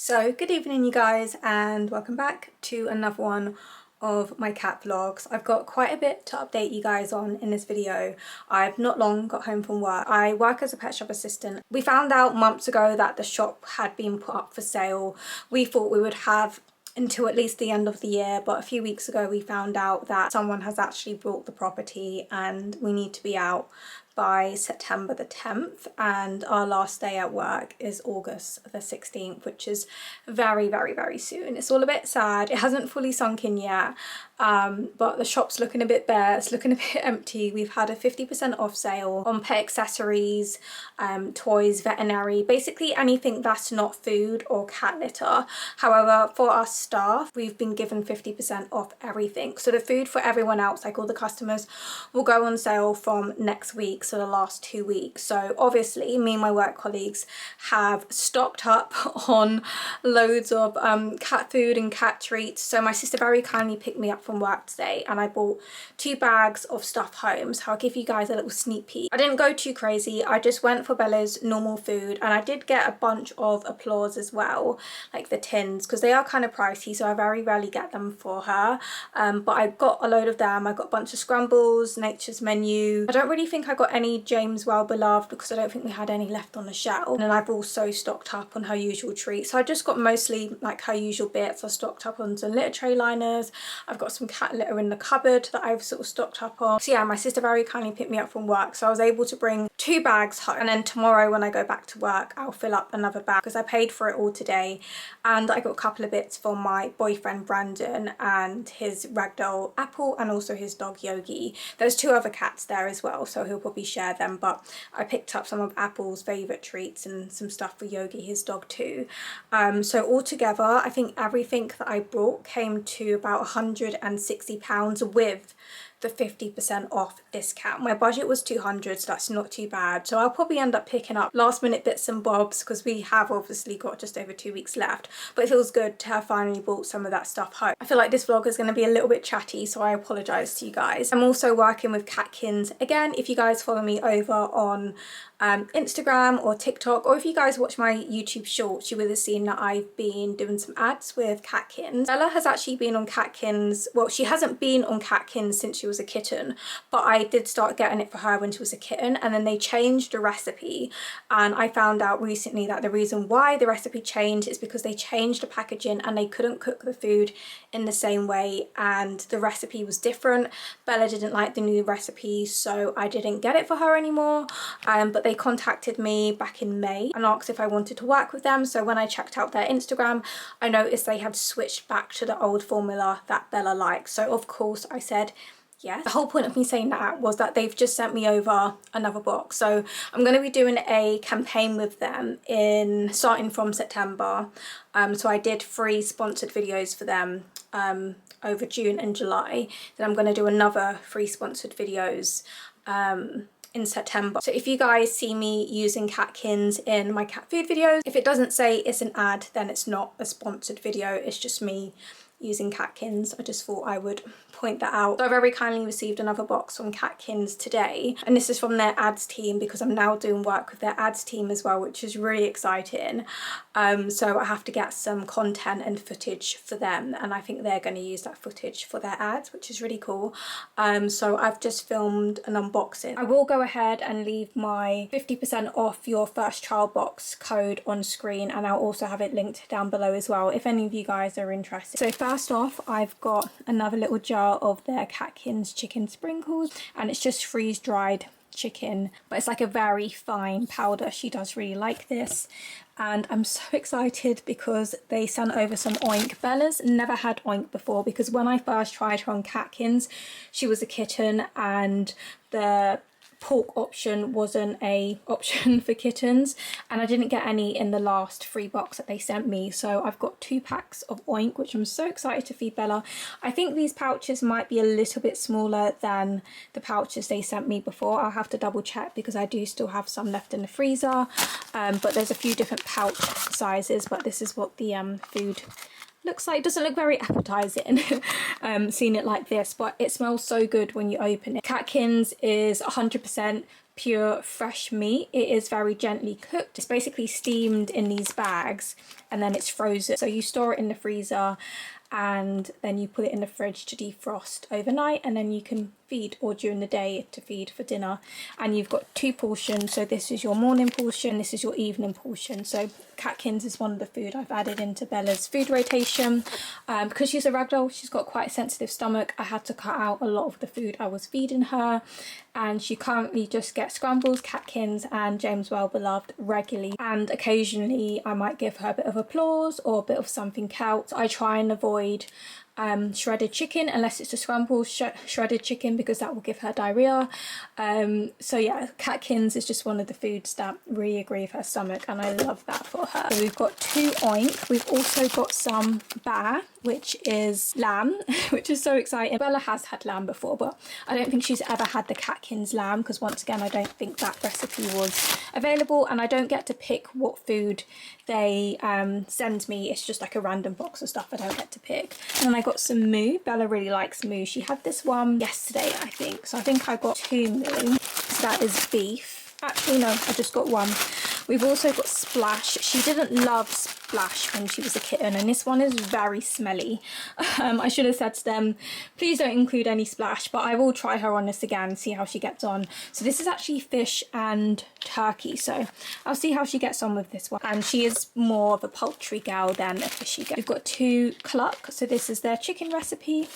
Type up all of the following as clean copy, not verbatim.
So good evening you guys, and welcome back to another one of my cat vlogs. I've got quite a bit to update you guys on in this video. I've not long got home from work. I work as a pet shop assistant. We found out months ago that the shop had been put up for sale. We thought we would have until at least the end of the year, but a few weeks ago we found out that someone has actually bought the property and we need to be out by September the 10th, and our last day at work is August the 16th, which is very soon. It's all a bit sad. It hasn't fully sunk in yet, but the shop's looking a bit bare. It's looking a bit empty. We've had a 50% off sale on pet accessories, toys, veterinary, basically anything that's not food or cat litter. However, for our staff, we've been given 50% off everything. So the food for everyone else, like all the customers, will go on sale from next week, so the last 2 weeks. So obviously me and my work colleagues have stocked up on loads of cat food and cat treats. So my sister very kindly picked me up from work today and I bought 2 bags of stuff home, so I'll give you guys a little sneak peek. I didn't go too crazy. I just went for Bella's normal food, and I did get a bunch of applause as well, like the tins, because they are kind of pricey, so I very rarely get them for her, but I got a load of them. I got a bunch of scrambles, Nature's Menu. I don't really think I got any James Well Beloved because I don't think we had any left on the shelf, and then I've also stocked up on her usual treats. So I just got mostly like her usual bits. I stocked up on some litter tray liners. I've got some cat litter in the cupboard that I've sort of stocked up on. So yeah, my sister very kindly picked me up from work, so I was able to bring 2 bags home, and then tomorrow when I go back to work I'll fill up another bag because I paid for it all today. And I got a couple of bits for my boyfriend Brandon and his ragdoll Apple, and also his dog Yogi. There's 2 other cats there as well, so he'll probably share them, but I picked up some of Apple's favourite treats and some stuff for Yogi, his dog, too. So altogether I think everything that I brought came to about £160 with the 50% off discount. My budget was 200, so that's not too bad. So I'll probably end up picking up last minute bits and bobs because we have obviously got just over 2 weeks left, but it feels good to have finally bought some of that stuff home. I feel like this vlog is going to be a little bit chatty, so I apologise to you guys. I'm also working with Catkins. Again, if you guys follow me over on Instagram or TikTok, or if you guys watch my YouTube shorts, you would have seen that I've been doing some ads with Catkins. Bella has actually been on Catkins. Well, she hasn't been on Catkins since she was a kitten, but I did start getting it for her when she was a kitten, and then they changed the recipe, and I found out recently that the reason why the recipe changed is because they changed the packaging and they couldn't cook the food in the same way, and the recipe was different. Bella didn't like the new recipe, so I didn't get it for her anymore, but they contacted me back in May and asked if I wanted to work with them. So when I checked out their Instagram, I noticed they had switched back to the old formula that Bella likes, so of course I said yes. The whole point of me saying that was that they've just sent me over another box, so I'm going to be doing a campaign with them starting from September. So I did 3 sponsored videos for them over June and July. Then I'm going to do another 3 sponsored videos in September. So if you guys see me using Catkins in my cat food videos, if it doesn't say it's an ad, then it's not a sponsored video, it's just me using Catkins. I just thought I would point that out. So I very kindly received another box from Catkins today, and this is from their ads team because I'm now doing work with their ads team as well, which is really exciting. So I have to get some content and footage for them, and I think they're going to use that footage for their ads, which is really cool. So I've just filmed an unboxing. I will go ahead and leave my 50% off your first trial box code on screen, and I'll also have it linked down below as well if any of you guys are interested. So first off, I've got another little jar of their Catkins chicken sprinkles, and it's just freeze-dried chicken, but it's like a very fine powder. She does really like this, and I'm so excited because they sent over some oink. Bella's never had oink before because when I first tried her on Catkins, she was a kitten and the pork option wasn't a option for kittens, and I didn't get any in the last 3 box that they sent me. So I've got 2 packs of oink, which I'm so excited to feed Bella. I think these pouches might be a little bit smaller than the pouches they sent me before. I'll have to double check because I do still have some left in the freezer, but there's a few different pouch sizes, but this is what the food looks like. It doesn't look very appetizing seeing it like this, but it smells so good when you open it. Catkins is 100% pure fresh meat. It is very gently cooked. It's basically steamed in these bags and then it's frozen. So you store it in the freezer and then you put it in the fridge to defrost overnight, and then you can feed, or during the day to feed for dinner. And you've got 2 portions, so this is your morning portion, this is your evening portion. So Catkins is one of the food I've added into Bella's food rotation. Because she's a ragdoll, she's got quite a sensitive stomach, I had to cut out a lot of the food I was feeding her, and she currently just gets scrambles, Catkins and James Well Beloved regularly, and occasionally I might give her a bit of applause or a bit of something else. I try and avoid shredded chicken unless it's a scramble shredded chicken, because that will give her diarrhea. So yeah, Catkins is just one of the foods that really agree with her stomach, and I love that for her. So we've got 2 oink. We've also got some bear, which is lamb, which is so exciting. Bella has had lamb before, but I don't think she's ever had the Catkins lamb, because once again I don't think that recipe was available, and I don't get to pick what food they send me. It's just like a random box of stuff I don't get to pick. And then I got some moo. Bella really likes moo. She had this one yesterday, I think. So I think I got 2 moo. So that is beef. Actually, no, I just got 1. We've also got Splash. She didn't love Splash when she was a kitten, and this one is very smelly. I should have said to them, please don't include any Splash, but I will try her on this again, see how she gets on. So this is actually fish and turkey, so I'll see how she gets on with this one. And she is more of a poultry gal than a fishy gal. We've got 2 cluck, so this is their chicken recipe.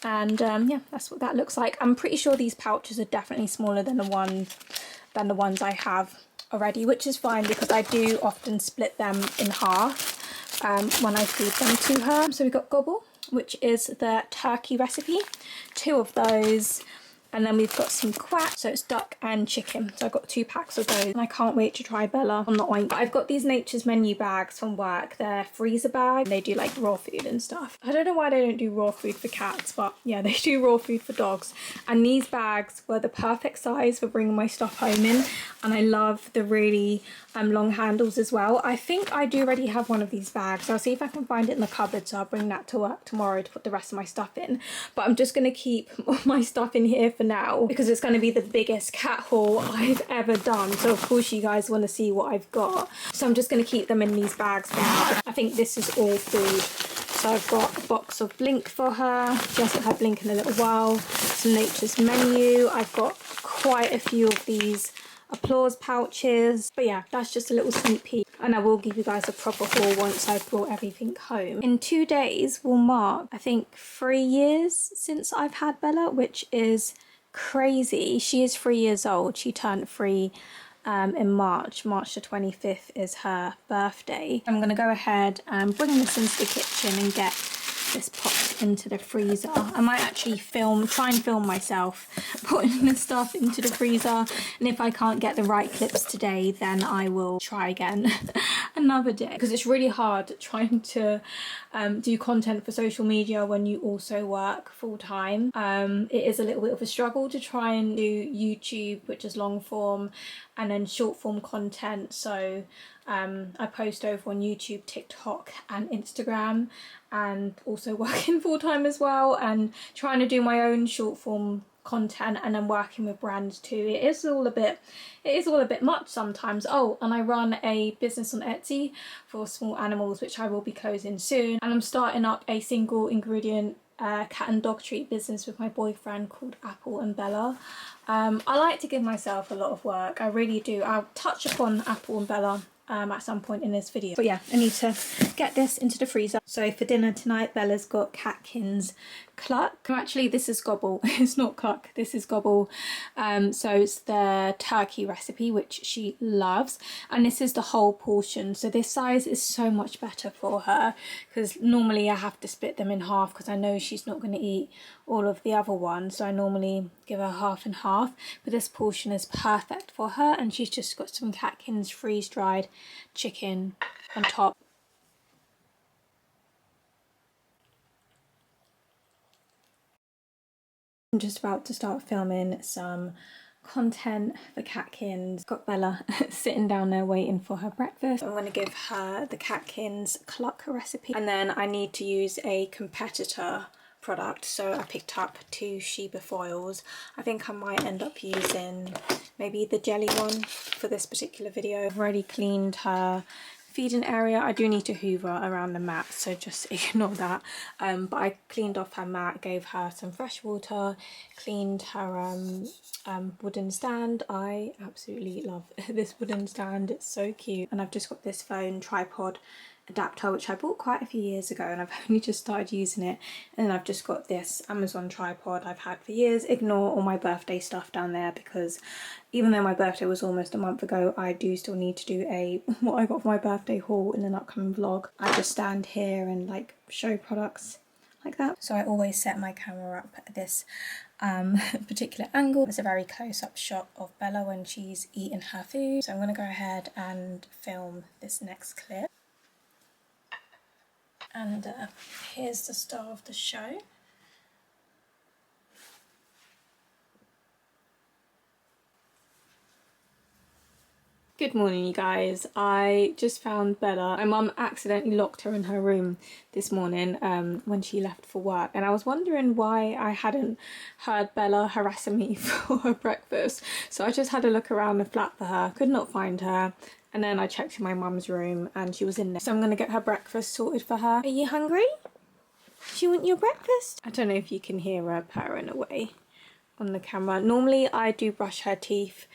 And yeah, that's what that looks like. I'm pretty sure these pouches are definitely smaller than the ones I have already, which is fine because I do often split them in half when I feed them to her. So we've got gobble, which is the turkey recipe, 2 of those. And then we've got some quack, so it's duck and chicken. So I've got 2 packs of those, and I can't wait to try Bella on the oink. I've got these Nature's Menu bags from work. They're freezer bags. They do like raw food and stuff. I don't know why they don't do raw food for cats, but yeah, they do raw food for dogs. And these bags were the perfect size for bringing my stuff home in. And I love the really long handles as well. I think I do already have one of these bags. I'll see if I can find it in the cupboard, so I'll bring that to work tomorrow to put the rest of my stuff in. But I'm just going to keep my stuff in here for now because it's going to be the biggest cat haul I've ever done. So of course you guys want to see what I've got. So I'm just going to keep them in these bags for now. I think this is all food. So I've got a box of Blink for her. She hasn't had Blink in a little while. Some Nature's Menu. I've got quite a few of these applause pouches, but yeah, that's just a little sneak peek, and I will give you guys a proper haul once I've brought everything home. In 2 days will mark, I think, 3 years since I've had Bella, which is crazy. She is 3 years old. She turned 3 in March the 25th is her birthday. I'm gonna go ahead and bring this into the kitchen and get this popped into the freezer. I might actually try and film myself putting the stuff into the freezer, and if I can't get the right clips today, then I will try again another day, because it's really hard trying to do content for social media when you also work full-time. It is a little bit of a struggle to try and do YouTube, which is long form, and then short form content. So I post over on YouTube, TikTok and Instagram, and also working full-time as well, and trying to do my own short form content and then working with brands too. It is all a bit much sometimes. Oh, and I run a business on Etsy for small animals, which I will be closing soon, and I'm starting up a single ingredient cat and dog treat business with my boyfriend called Apple and Bella. I like to give myself a lot of work, I really do. I'll touch upon Apple and Bella at some point in this video, but yeah, I need to get this into the freezer. So for dinner tonight, Bella's got Catkins cluck. Actually, this is gobble. It's not cluck, this is gobble. So it's the turkey recipe, which she loves, and this is the whole portion. So this size is so much better for her, because normally I have to split them in half because I know she's not going to eat all of the other ones, so I normally give her half and half, but this portion is perfect for her, and she's just got some Catkins freeze-dried chicken on top. I'm just about to start filming some content for Catkins. Got Bella sitting down there waiting for her breakfast. I'm going to give her the Catkins cluck recipe, and then I need to use a competitor product, so I picked up 2 Sheba foils. I think I might end up using maybe the jelly one for this particular video. I've already cleaned her feeding area. I do need to hoover around the mat, so just ignore that. But I cleaned off her mat, gave her some fresh water, cleaned her wooden stand. I absolutely love this wooden stand, it's so cute. And I've just got this phone tripod adapter which I bought quite a few years ago, and I've only just started using it. And then I've just got this Amazon tripod I've had for years. Ignore all my birthday stuff down there, because even though my birthday was almost a month ago, I do still need to do a what I got for my birthday haul in an upcoming vlog. I just stand here and like show products like that. So I always set my camera up at this particular angle. It's a very close-up shot of Bella when she's eating her food. So I'm going to go ahead and film this next clip. And here's the star of the show. Good morning, you guys. I just found Bella. My mum accidentally locked her in her room this morning when she left for work, and I was wondering why I hadn't heard Bella harassing me for her breakfast. So I just had a look around the flat for her, could not find her. And then I checked in my mum's room and she was in there. So I'm going to get her breakfast sorted for her. Are you hungry? Do you want your breakfast? I don't know if you can hear her purring away on the camera. Normally I do brush her teeth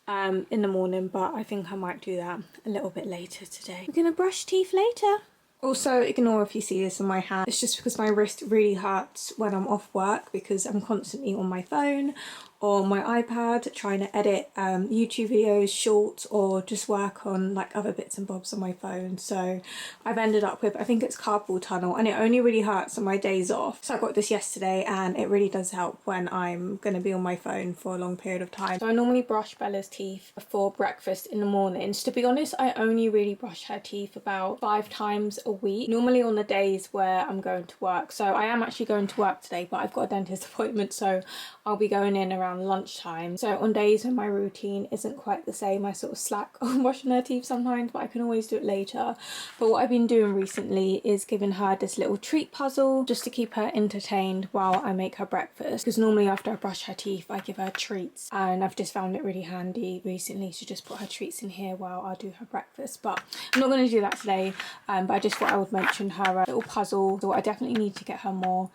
in the morning, but I think I might do that a little bit later today. We're going to brush teeth later. Also, ignore if you see this on my hand. It's just because my wrist really hurts when I'm off work, because I'm constantly on my phone or my iPad trying to edit YouTube videos, shorts, or just work on like other bits and bobs on my phone. So I've ended up with, I think it's carpal tunnel, and it only really hurts on my days off. So I got this yesterday and it really does help when I'm going to be on my phone for a long period of time. So I normally brush Bella's teeth before breakfast in the mornings. To be honest, I only really brush her teeth about 5 times a week, normally on the days where I'm going to work. So I am actually going to work today, but I've got a dentist appointment, so I'll be going in around lunchtime. So on days when my routine isn't quite the same, I sort of slack on brushing her teeth sometimes, but I can always do it later. But what I've been doing recently is giving her this little treat puzzle just to keep her entertained while I make her breakfast, because normally after I brush her teeth I give her treats, and I've just found it really handy recently to just put her treats in here while I do her breakfast. But I'm not going to do that today, but I just thought I would mention her little puzzle. So I definitely need to get her more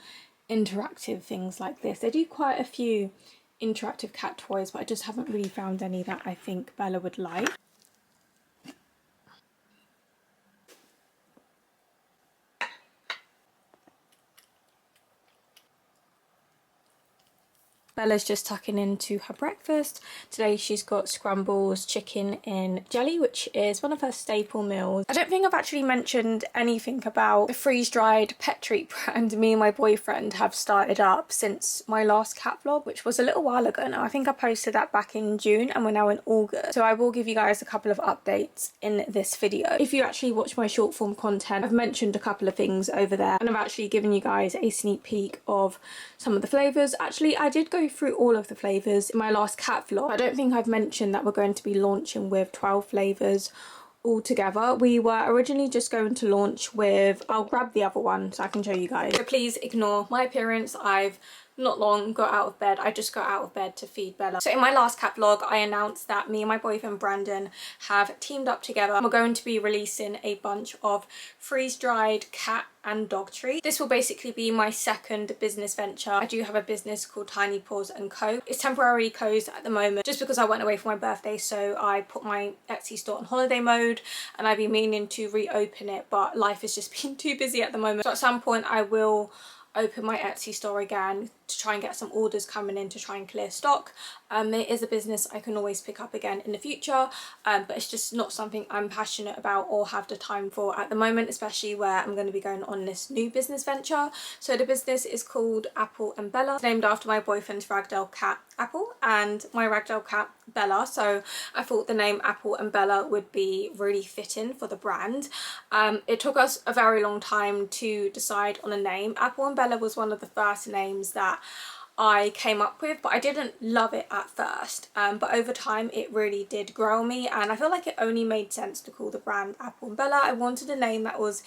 interactive things like this. They do quite a few interactive cat toys, but I just haven't really found any that I think Bella would like. Bella's just tucking into her breakfast. Today she's got scrambles, chicken in jelly, which is one of her staple meals. I don't think I've actually mentioned anything about the freeze-dried pet treat brand me and my boyfriend have started up since my last cat vlog, which was a little while ago now. I think I posted that back in June and we're now in August. So I will give you guys a couple of updates in this video. If you actually watch my short form content, I've mentioned a couple of things over there, and I've actually given you guys a sneak peek of some of the flavours. Actually, I did go through all of the flavours in my last cat vlog. I don't think I've mentioned that we're going to be launching with 12 flavours altogether. We were originally just going to launch with, I'll grab the other one so I can show you guys. So please ignore my appearance. I've not long got out of bed. I just got out of bed to feed Bella. So in my last cat vlog, I announced that me and my boyfriend Brandon have teamed up together. We're going to be releasing a bunch of freeze-dried cat and dog treats. This will basically be my second business venture. I do have a business called Tinypawsandcompany. It's temporarily closed at the moment just because I went away for my birthday, so I put my Etsy store on holiday mode, and I've been meaning to reopen it, but life has just been too busy at the moment. So at some point I will open my Etsy store again to try and get some orders coming in to try and clear stock. It is a business I can always pick up again in the future, but it's just not something I'm passionate about or have the time for at the moment, especially where I'm going to be going on this new business venture. So the business is called Apple and Bella. It's named after my boyfriend's Ragdoll cat Apple and my Ragdoll cat Bella, so I thought the name Apple and Bella would be really fitting for the brand. It took us a very long time to decide on a name. Apple and Bella was one of the first names that I came up with, but I didn't love it at first, but over time it really did grow on me, and I feel like it only made sense to call the brand Apple and Bella. I wanted a name that was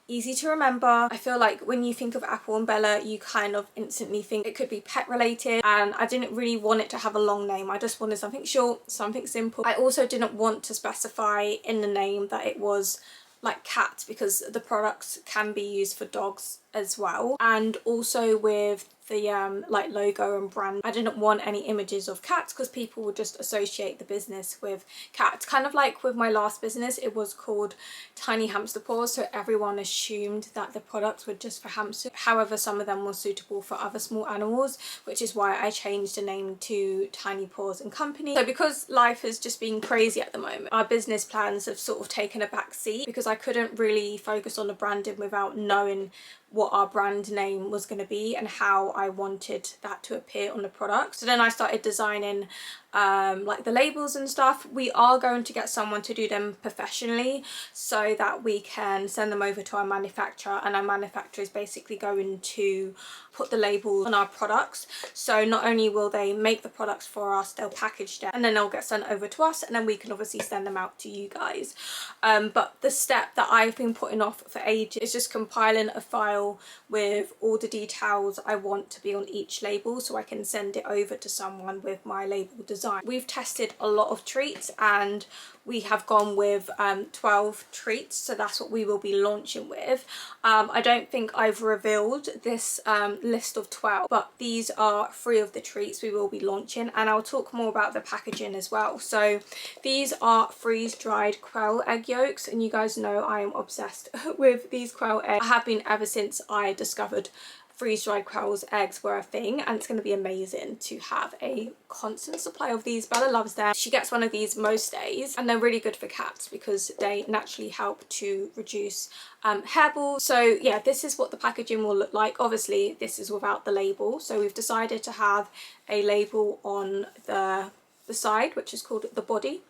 easy to remember. I feel like when you think of Apple and Bella, you kind of instantly think it could be pet related, and I didn't really want it to have a long name. I just wanted something short, something simple. I also didn't want to specify in the name that it was like cat, because the products can be used for dogs as well. And also with the like logo and brand, I didn't want any images of cats because people would just associate the business with cats. Kind of like with my last business, it was called Tiny Hamster Paws, so everyone assumed that the products were just for hamsters. However, some of them were suitable for other small animals, which is why I changed the name to Tinypawsandcompany. So because life has just been crazy at the moment, our business plans have sort of taken a back seat because I couldn't really focus on the branding without knowing what our brand name was going to be and how I wanted that to appear on the product. So then I started designing like the labels and stuff. We are going to get someone to do them professionally so that we can send them over to our manufacturer, and our manufacturer is basically going to put the labels on our products. So not only will they make the products for us, they'll package them and then they'll get sent over to us, and then we can obviously send them out to you guys. But the step that I've been putting off for ages is just compiling a file with all the details I want to be on each label so I can send it over to someone with my label design. We've tested a lot of treats and we have gone with 12 treats, so that's what we will be launching with. I don't think I've revealed this list of 12, but these are 3 of the treats we will be launching, and I'll talk more about the packaging as well. So these are freeze-dried quail egg yolks, and you guys know I am obsessed with these quail eggs. I have been ever since I discovered freeze-dried quail's eggs were a thing, and it's going to be amazing to have a constant supply of these. Bella loves them. She gets one of these most days, and they're really good for cats because they naturally help to reduce hairballs. So yeah, this is what the packaging will look like. Obviously this is without the label, so we've decided to have a label on the side, which is called the body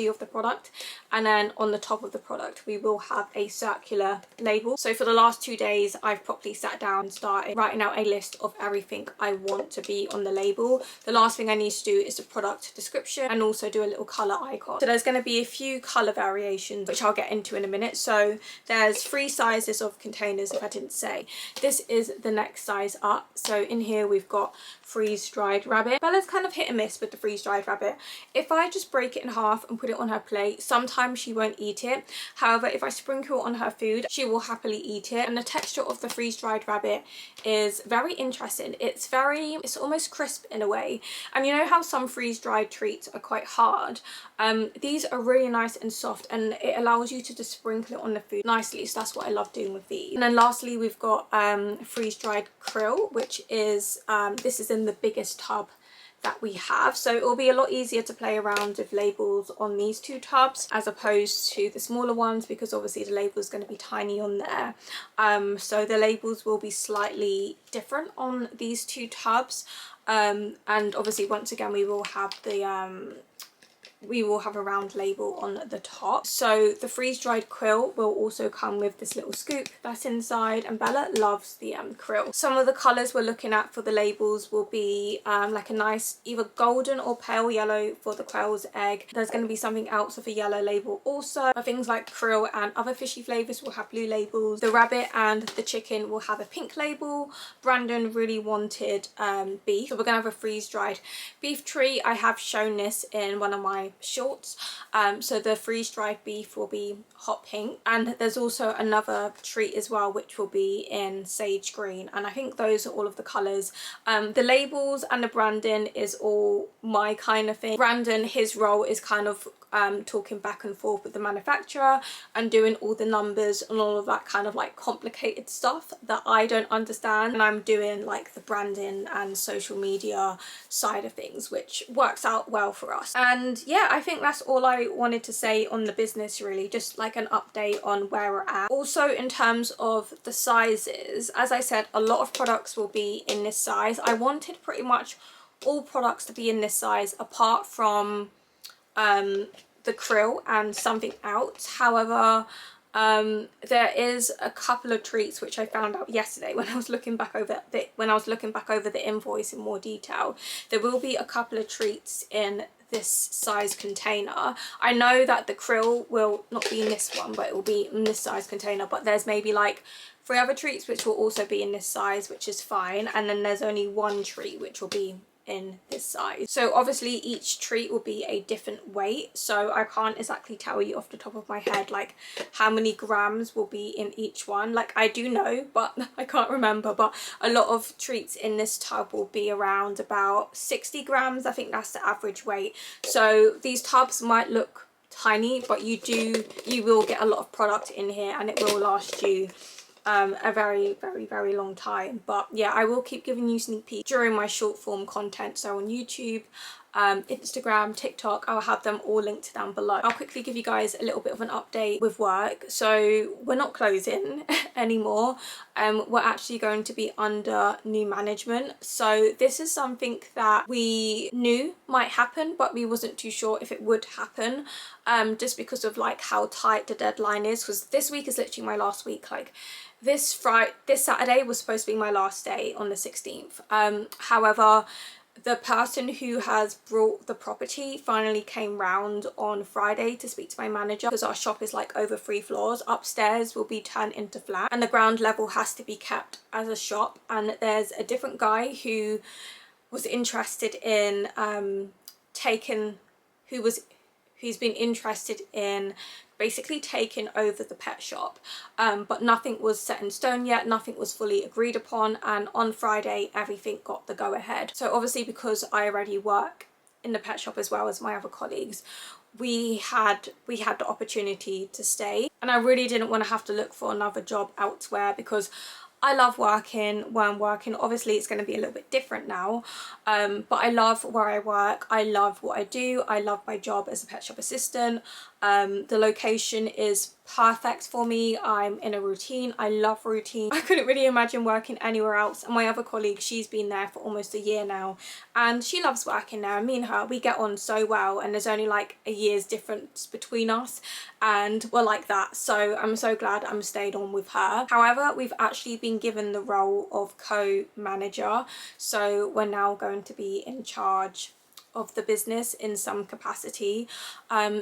of the product, and then on the top of the product we will have a circular label. So for the last 2 days I've properly sat down and started writing out a list of everything I want to be on the label. The last thing I need to do is the product description and also do a little colour icon. So there's going to be a few colour variations which I'll get into in a minute. So there's 3 sizes of containers, if I didn't say. This is the next size up. So in here we've got freeze-dried rabbit. Bella's kind of hit and miss with the freeze-dried rabbit. If I just break it in half and put it on her plate, sometimes she won't eat it. However, if I sprinkle it on her food, she will happily eat it. And the texture of the freeze-dried rabbit is very interesting. It's almost crisp in a way. And you know how some freeze-dried treats are quite hard? These are really nice and soft, and it allows you to just sprinkle it on the food nicely. So that's what I love doing with these. And then lastly, we've got freeze-dried krill, which is this is in the biggest tub that we have, so it will be a lot easier to play around with labels on these 2 tubs as opposed to the smaller ones, because obviously the label is going to be tiny on there. So the labels will be slightly different on these 2 tubs, and obviously once again we will have a round label on the top. So the freeze-dried krill will also come with this little scoop that's inside, and Bella loves the krill. Some of the colours we're looking at for the labels will be like a nice either golden or pale yellow for the quail's egg. There's going to be something else of a yellow label also. Things like krill and other fishy flavours will have blue labels. The rabbit and the chicken will have a pink label. Brandon really wanted beef, so we're going to have a freeze-dried beef treat. I have shown this in one of my shorts. So the freeze-dried beef will be hot pink, and there's also another treat as well which will be in sage green, and I think those are all of the colours. The labels and the branding is all my kind of thing. Brandon, his role is kind of talking back and forth with the manufacturer and doing all the numbers and all of that kind of like complicated stuff that I don't understand, and I'm doing like the branding and social media side of things, which works out well for us. And yeah, I think that's all I wanted to say on the business, really, just like an update on where we're at. Also in terms of the sizes, as I said, a lot of products will be in this size. I wanted pretty much all products to be in this size apart from the krill and something else. However, there is a couple of treats which I found out yesterday when I was looking back over the invoice in more detail. There will be a couple of treats in this size container. I know that the krill will not be in this one, but it will be in this size container, but there's maybe like 3 other treats which will also be in this size, which is fine, and then there's only 1 treat which will be in this size. So obviously each treat will be a different weight, so I can't exactly tell you off the top of my head like how many grams will be in each one. Like I do know, but I can't remember, but a lot of treats in this tub will be around about 60 grams. I think that's the average weight. So these tubs might look tiny, but you will get a lot of product in here, and it will last you a very long time. But yeah, I will keep giving you sneak peeks during my short form content, so on YouTube, Instagram, TikTok, I'll have them all linked down below. I'll quickly give you guys a little bit of an update with work. So we're not closing anymore. We're actually going to be under new management. So this is something that we knew might happen, but we wasn't too sure if it would happen, just because of like how tight the deadline is, because this week is literally my last week. Like this Saturday was supposed to be my last day on the 16th. However, the person who has brought the property finally came round on Friday to speak to my manager, because our shop is like over 3 floors. Upstairs will be turned into flat, and the ground level has to be kept as a shop. And there's a different guy who was interested in who's been interested in basically taking over the pet shop, but nothing was set in stone yet, nothing was fully agreed upon, and on Friday everything got the go-ahead. So obviously, because I already work in the pet shop as well as my other colleagues, we had the opportunity to stay, and I really didn't want to have to look for another job elsewhere, because I love working where I'm working. Obviously it's going to be a little bit different now, but I love where I work. I love what I do. I love my job as a pet shop assistant. The location is perfect for me. I'm in a routine. I love routine. I couldn't really imagine working anywhere else. And my other colleague, she's been there for almost a year now, and she loves working there. Me and her, we get on so well, and there's only like a year's difference between us, and we're like that. So I'm so glad I'm stayed on with her. However, we've actually been given the role of co-manager, so we're now going to be in charge of the business in some capacity.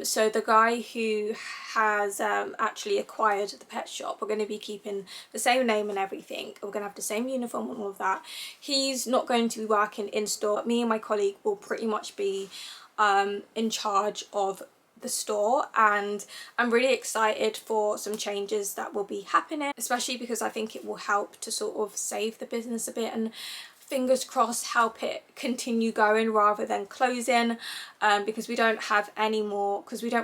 So the guy who has actually acquired the pet shop, we're going to be keeping the same name and everything. We're going to have the same uniform and all of that. He's not going to be working in store. Me and my colleague will pretty much be in charge of the store, and I'm really excited for some changes that will be happening, especially because I think it will help to sort of save the business a bit, and fingers crossed help it continue going rather than closing, because we don't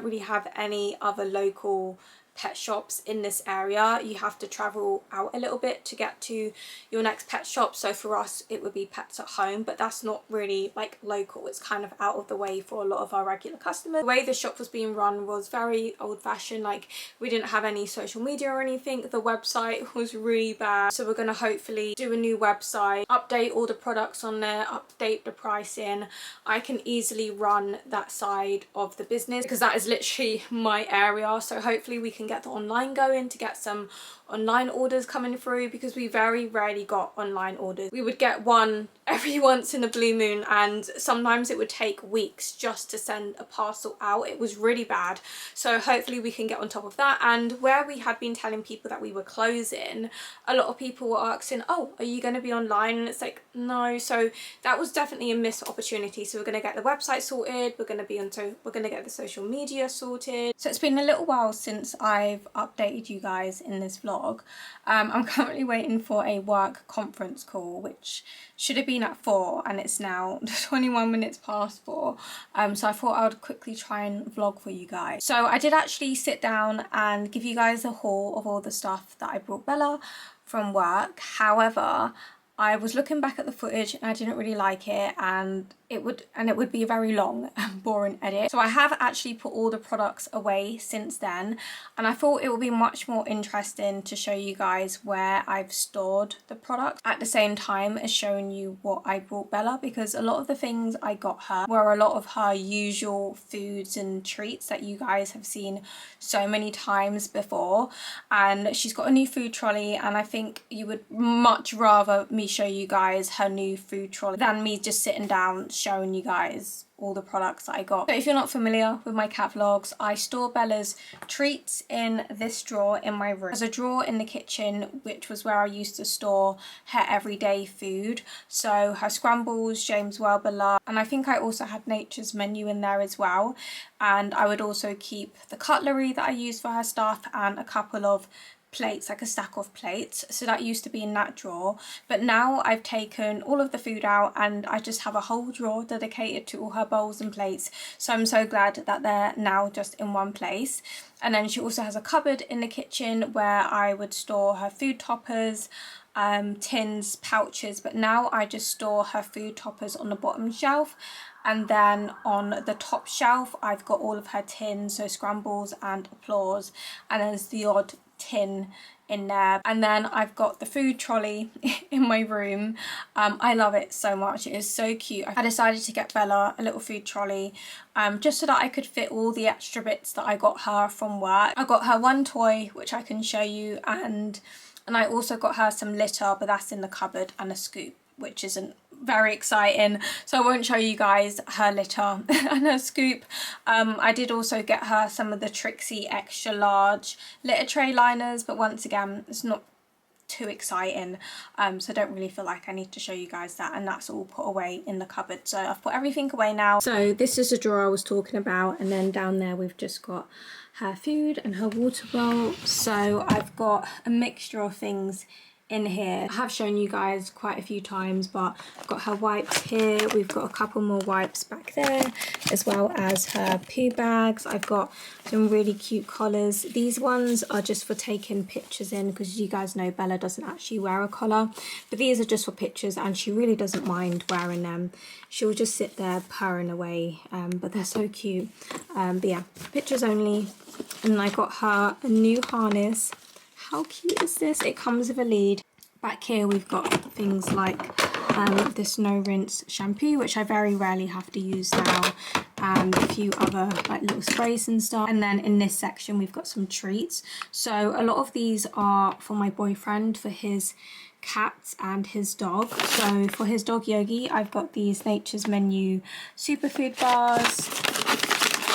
really have any other local pet shops in this area. You have to travel out a little bit to get to your next pet shop. So for us it would be Pets at Home, but that's not really like local. It's kind of out of the way for a lot of our regular customers. The way the shop was being run was very old-fashioned. Like we didn't have any social media or anything. The website was really bad, so we're going to hopefully do a new website, update all the products on there, update the pricing. I can easily run that side of the business because that is literally my area. So hopefully we can get the online going, to get some online orders coming through, because we very rarely got online orders. We would get one every once in a blue moon, and sometimes it would take weeks just to send a parcel out. It was really bad. So hopefully we can get on top of that. And where we had been telling people that we were closing, a lot of people were asking, oh, are you going to be online? And it's like, no. So that was definitely a missed opportunity. So we're going to get the website sorted, we're going to get the social media sorted. So it's been a little while since I've updated you guys in this vlog. I'm currently waiting for a work conference call, which should have been at 4, and it's now 21 minutes past 4. So I thought I would quickly try and vlog for you guys. So I did actually sit down and give you guys a haul of all the stuff that I brought Bella from work. However, I was looking back at the footage and I didn't really like it, and it would be a very long and boring edit. So I have actually put all the products away since then, and I thought it would be much more interesting to show you guys where I've stored the products at the same time as showing you what I brought Bella, because a lot of the things I got her were a lot of her usual foods and treats that you guys have seen so many times before. And she's got a new food trolley, and I think you would much rather me really show you guys her new food trolley than me just sitting down showing you guys all the products that I got. So if you're not familiar with my cat vlogs, I store Bella's treats in this drawer in my room. There's a drawer in the kitchen which was where I used to store her everyday food. So her scrambles, James Well Beloved, and I think I also had Nature's Menu in there as well. And I would also keep the cutlery that I use for her stuff and a couple of plates, like a stack of plates. So that used to be in that drawer, but now I've taken all of the food out and I just have a whole drawer dedicated to all her bowls and plates. So I'm so glad that they're now just in one place. And then she also has a cupboard in the kitchen where I would store her food toppers, tins, pouches, but now I just store her food toppers on the bottom shelf. And then on the top shelf I've got all of her tins, so scrambles and applause, and there's the odd tin in there. And then I've got the food trolley in my room. I love it so much. It is so cute. I decided to get Bella a little food trolley just so that I could fit all the extra bits that I got her from work. I got her one toy which I can show you, and I also got her some litter, but that's in the cupboard, and a scoop, which isn't very exciting, so I won't show you guys her litter and her scoop. I did also get her some of the Trixie extra large litter tray liners, but once again it's not too exciting, so I don't really feel like I need to show you guys that, and that's all put away in the cupboard. So I've put everything away now. So this is the drawer I was talking about, and then down there we've just got her food and her water bowl. So I've got a mixture of things in here. I have shown you guys quite a few times, but I've got her wipes here. We've got a couple more wipes back there, as well as her poo bags. I've got some really cute collars. These ones are just for taking pictures in, because you guys know Bella doesn't actually wear a collar, but these are just for pictures, and she really doesn't mind wearing them. She'll just sit there purring away, but they're so cute. But yeah, pictures only. And I got her a new harness. How cute is this? It comes with a lead. Back here we've got things like this no rinse shampoo, which I very rarely have to use now, and a few other like little sprays and stuff. And then in this section we've got some treats. So a lot of these are for my boyfriend, for his cats and his dog. So for his dog Yogi, I've got these Nature's Menu superfood bars,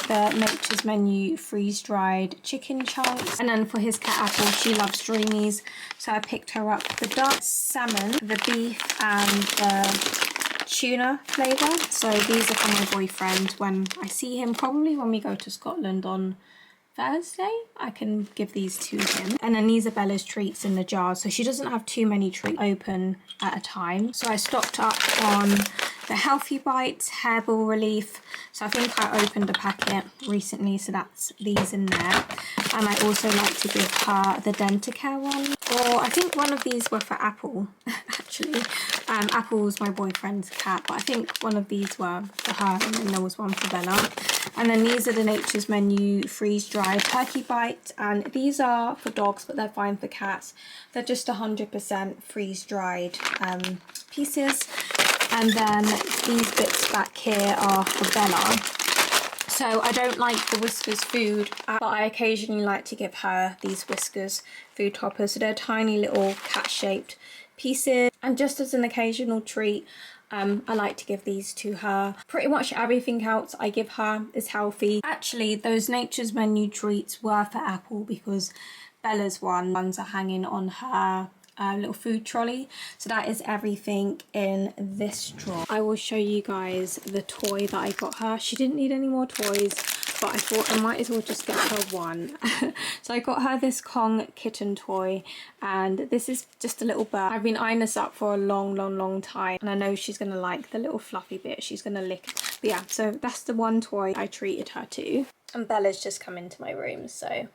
the Nature's Menu freeze-dried chicken chunks, and then for his cat Apple, she loves Dreamies, so I picked her up the duck, salmon, the beef and the tuna flavour. So these are for my boyfriend when I see him, probably when we go to Scotland on Thursday. I can give these to him. And then these are Bella's treats in the jar, so she doesn't have too many treats open at a time. So I stocked up on the Healthy Bites Hairball Relief. So I think I opened a packet recently, so that's these in there. And I also like to give her the Dentacare one. Or I think one of these were for Apple, actually. Apple's my boyfriend's cat, but I think one of these were for her, and then there was one for Bella. And then these are the Nature's Menu freeze-dried turkey bites, and these are for dogs, but they're fine for cats. They're just 100% freeze-dried pieces. And then these bits back here are for Bella. So I don't like the Whiskers food, but I occasionally like to give her these Whiskers food toppers. So they're tiny little cat-shaped pieces. And just as an occasional treat, I like to give these to her. Pretty much everything else I give her is healthy. Actually, those Nature's Menu treats were for Apple, because Bella's ones are hanging on her little food trolley. So that is everything in this drawer. I will show you guys the toy that I got her. She didn't need any more toys, but I thought I might as well just get her one. So I got her this Kong kitten toy, and this is just a little bird. I've been eyeing this up for a long time, and I know she's gonna like the little fluffy bit. She's gonna lick it. But yeah, so that's the one toy I treated her to. And Bella's just come into my room, so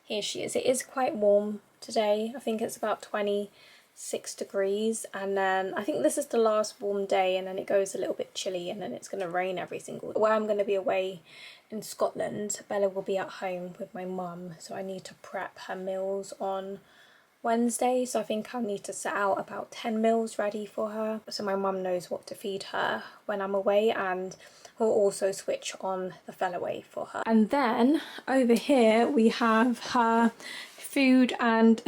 here she is. It is quite warm today. I think it's about 26 degrees, and then I think this is the last warm day, and then it goes a little bit chilly, and then it's going to rain every single day. Where I'm going to be away in Scotland, Bella will be at home with my mum, so I need to prep her meals on Wednesday. So I think I'll need to set out about 10 meals ready for her, so my mum knows what to feed her when I'm away, and we'll also switch on the Fellaway for her. And then over here we have her food and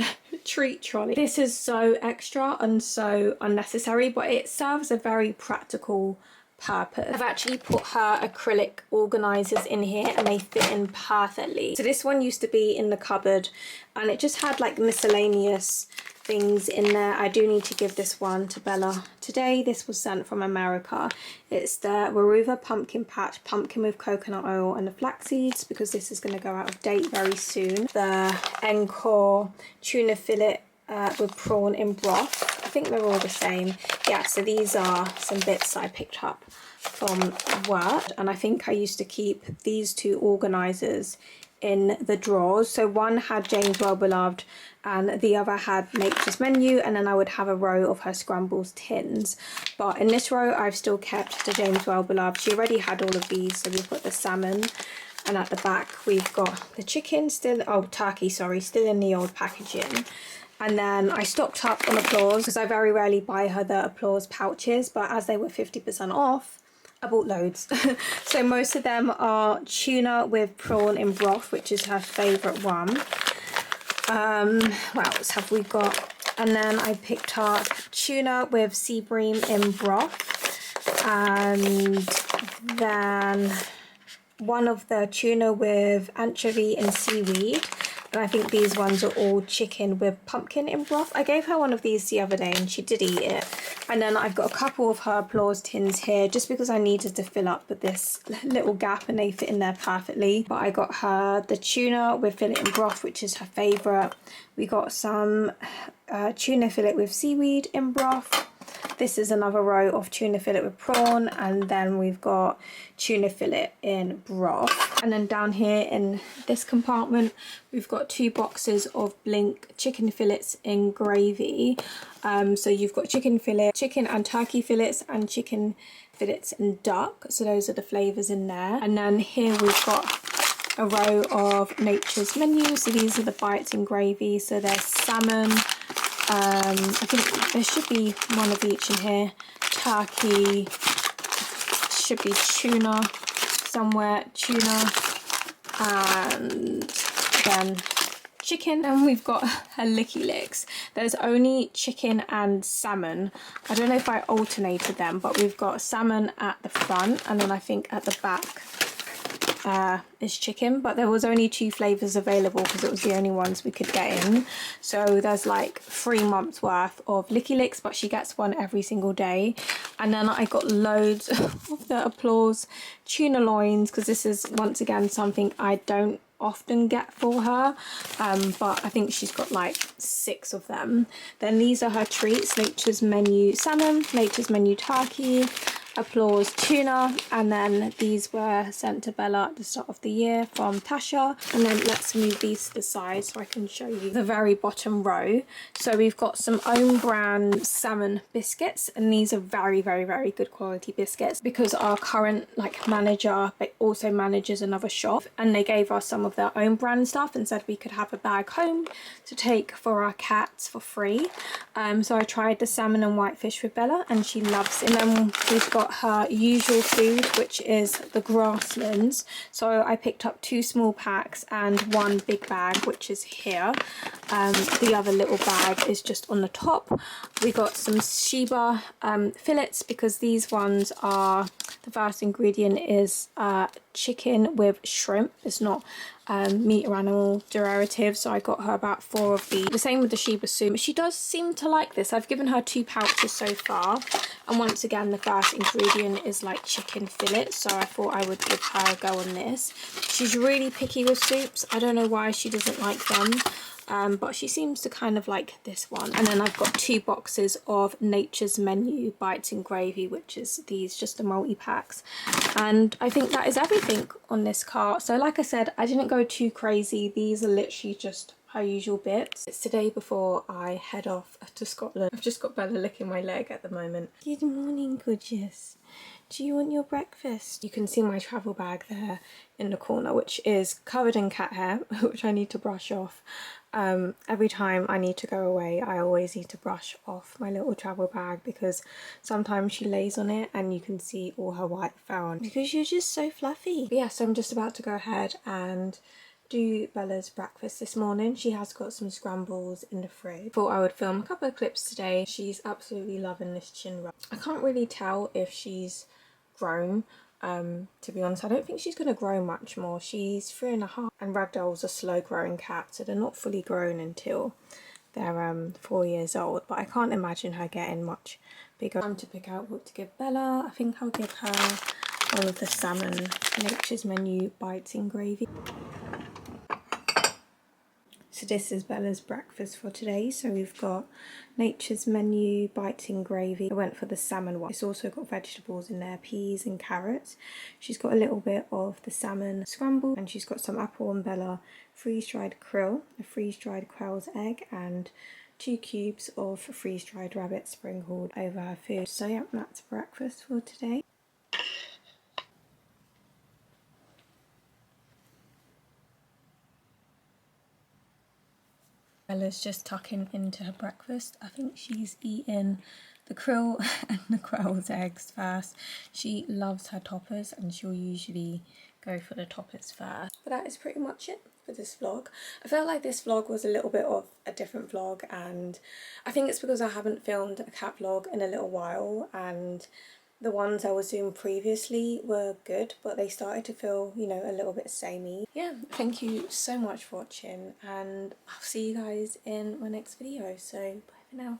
treat trolley. This is so extra and so unnecessary, but it serves a very practical purpose. I've actually put her acrylic organisers in here and they fit in perfectly. So this one used to be in the cupboard and it just had like miscellaneous things in there. I do need to give this one to Bella today. This was sent from America. It's the Waruva pumpkin patch, pumpkin with coconut oil and the flax seeds, because this is going to go out of date very soon. The Encore tuna fillet with prawn in broth. I think they're all the same. Yeah, so these are some bits I picked up from work, and I think I used to keep these two organisers in the drawers. So one had Jane's Well Beloved and the other had Nature's Menu, and then I would have a row of her scrambles tins. But in this row I've still kept the Jane's Well Beloved. She already had all of these, so we've got the salmon, and at the back we've got the chicken still, oh turkey, sorry, still in the old packaging. And then I stocked up on Applause because I very rarely buy her the Applause pouches, but as they were 50% off, I bought loads. So most of them are tuna with prawn in broth, which is her favourite one. What else have we got? And then I picked up tuna with sea bream in broth. And then one of the tuna with anchovy and seaweed. And I think these ones are all chicken with pumpkin in broth. I gave her one of these the other day and she did eat it. And then I've got a couple of her Applause tins here just because I needed to fill up with this little gap and they fit in there perfectly. But I got her the tuna with fillet in broth, which is her favourite. We got some tuna fillet with seaweed in broth. This is another row of tuna fillet with prawn, and then we've got tuna fillet in broth. And then down here in this compartment we've got 2 boxes of Blink chicken fillets in gravy. So you've got chicken fillet, chicken and turkey fillets, and chicken fillets and duck. So those are the flavours in there. And then here we've got a row of Nature's Menu. So these are the bites in gravy. So there's salmon, I think there should be one of each in here. Turkey, should be tuna somewhere, tuna, and then chicken. And we've got her Licky Licks. There's only chicken and salmon. I don't know if I alternated them, but we've got salmon at the front, and then I think at the back is chicken, but there was only 2 flavours available because it was the only ones we could get in. So there's like 3 months worth of Licky Licks, but she gets one every single day. And then I got loads of the Applause tuna loins, because this is once again something I don't often get for her, but I think she's got like 6 of them. Then these are her treats: Nature's Menu salmon, Nature's Menu turkey, Applause tuna, and then these were sent to Bella at the start of the year from Tasha. And then let's move these to the side so I can show you the very bottom row. So we've got some own brand salmon biscuits, and these are very good quality biscuits because our current like manager also manages another shop, and they gave us some of their own brand stuff and said we could have a bag home to take for our cats for free. So I tried the salmon and whitefish with Bella and she loves it. And then we've got her usual food, which is the grasslands. So I picked up 2 small packs and 1 big bag, which is here. The other little bag is just on the top. We got some Sheba fillets, because these ones are, the first ingredient is chicken with shrimp. It's not meat or animal derivative, so I got her about 4 of these. The same with the Sheba soup. She does seem to like this. I've given her 2 pouches so far, and once again the first ingredient is like chicken fillets, so I thought I would give her a go on this. She's really picky with soups. I don't know why she doesn't like them, but she seems to kind of like this one. And then I've got 2 boxes of Nature's Menu bites in gravy, which is these, just the multi-packs. And I think that is everything on this cart. So like I said, I didn't go too crazy. These are literally just her usual bits. It's today before I head off to Scotland. I've just got Bella licking my leg at the moment. Good morning, gorgeous. Do you want your breakfast? You can see my travel bag there in the corner, which is covered in cat hair, which I need to brush off. Every time I need to go away, I always need to brush off my little travel bag, because sometimes she lays on it and you can see all her white fur on, because you're just so fluffy. But yeah, so I'm just about to go ahead and do Bella's breakfast this morning. She has got some scrambles in the fridge. Thought I would film a couple of clips today. She's absolutely loving this chin rub. I can't really tell if she's grown. To be honest, I don't think she's going to grow much more. She's 3.5, and Ragdoll's a slow growing cat, so they're not fully grown until they're 4 years old, but I can't imagine her getting much bigger. Time to pick out what to give Bella. I think I'll give her one of the salmon Nature's Menu bites in gravy. So this is Bella's breakfast for today. So we've got Nature's Menu bites in gravy. I went for the salmon one. It's also got vegetables in there, peas and carrots. She's got a little bit of the salmon scramble, and she's got some apple and Bella freeze-dried krill, a freeze-dried quail's egg, and 2 cubes of freeze-dried rabbit sprinkled over her food. So yeah, that's breakfast for today. Bella's just tucking into her breakfast. I think she's eating the krill and the quail's eggs first. She loves her toppers and she'll usually go for the toppers first. But that is pretty much it for this vlog. I felt like this vlog was a little bit of a different vlog, and I think it's because I haven't filmed a cat vlog in a little while, and the ones I was doing previously were good, but they started to feel, you know, a little bit samey. Yeah, thank you so much for watching, and I'll see you guys in my next video. So bye for now.